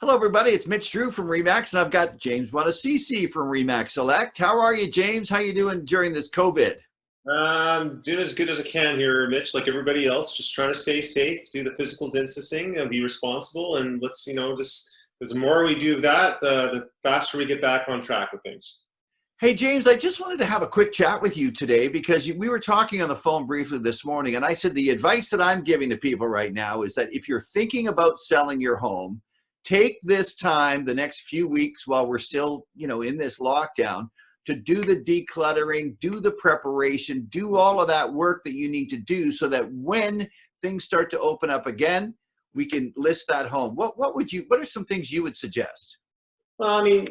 Hello, everybody. It's Mitch Drew from Remax, and I've got James Bounasissi from Remax Select. How are you, James? How you doing during this COVID? Doing as good as I can here, Mitch, like everybody else, just trying to stay safe, do the physical distancing, and be responsible. And let's, just because the more we do that, the faster we get back on track with things. Hey, James, I just wanted to have a quick chat with you today because we were talking on the phone briefly this morning, and I said the advice that I'm giving to people right now is that if you're thinking about selling your home, take this time, the next few weeks while we're still, in this lockdown, to do the decluttering, do the preparation, do all of that work that you need to do so that when things start to open up again, we can list that home. What are some things you would suggest? Well, I mean,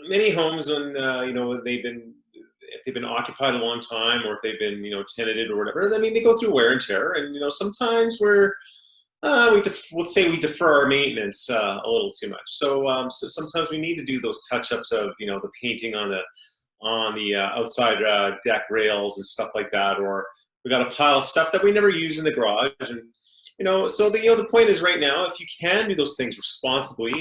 many homes when if they've been occupied a long time, or if they've been tenanted or whatever. I mean, they go through wear and tear, and sometimes let's say we defer our maintenance a little too much. So sometimes we need to do those touch-ups of the painting on the outside deck rails and stuff like that, or we got a pile of stuff that we never use in the garage. And so the point is, right now, if you can do those things responsibly,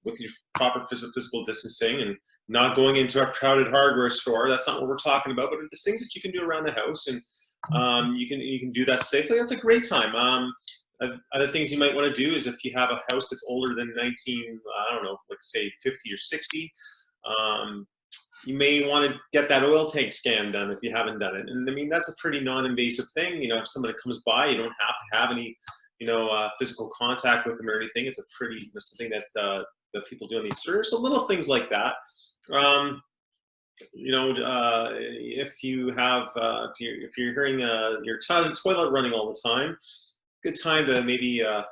with your proper physical distancing and not going into a crowded hardware store, that's not what we're talking about. But there's things that you can do around the house, and you can do that safely. That's a great time. Other things you might want to do is, if you have a house that's older than 19, I don't know, let's say 50 or 60, you may want to get that oil tank scan done if you haven't done it. And I mean, that's a pretty non-invasive thing. If somebody comes by, you don't have to have any, physical contact with them or anything. It's something that people do on the exterior. So little things like that. If you have, if you're hearing your toilet running all the time, good time to maybe go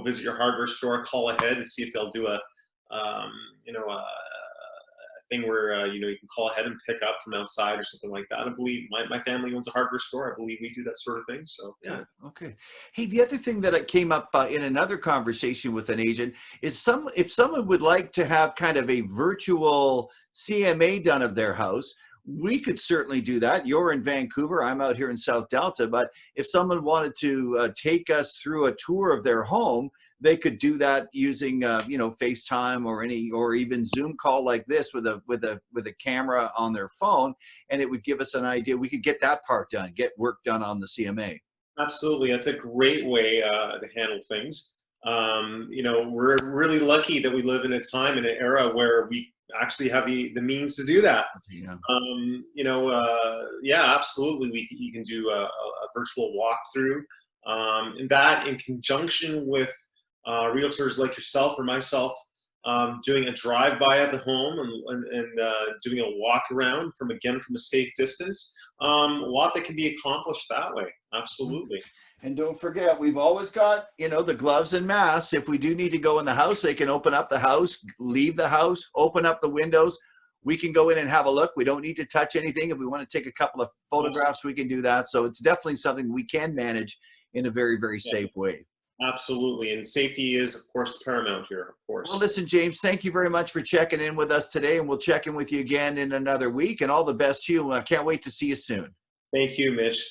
visit your hardware store, call ahead and see if they'll do a thing where you can call ahead and pick up from outside or something like that. I believe my family owns a hardware store. I believe we do that sort of thing. So yeah. Okay. Hey, the other thing that came up in another conversation with an agent is if someone would like to have kind of a virtual CMA done of their house, we could certainly do that. You're in Vancouver, I'm out here in South Delta, but if someone wanted to take us through a tour of their home, they could do that using FaceTime or even Zoom call like this with a camera on their phone, and it would give us an idea. We could get that part done, get work done on the CMA. Absolutely, that's a great way to handle things. We're really lucky that we live in a time and an era where we actually have the means to do that. Yeah. Yeah, absolutely. You can do a virtual walkthrough, and that in conjunction with realtors like yourself or myself, doing a drive-by of the home and doing a walk around from a safe distance. A lot that can be accomplished that way. Absolutely. And don't forget, we've always got, the gloves and masks. If we do need to go in the house, they can open up the house, leave the house, open up the windows. We can go in and have a look. We don't need to touch anything. If we want to take a couple of photographs, we can do that. So it's definitely something we can manage in a very, very safe way. Absolutely. And safety is, of course, paramount here, of course. Well, listen, James, thank you very much for checking in with us today. And we'll check in with you again in another week. And all the best to you. I can't wait to see you soon. Thank you, Mitch.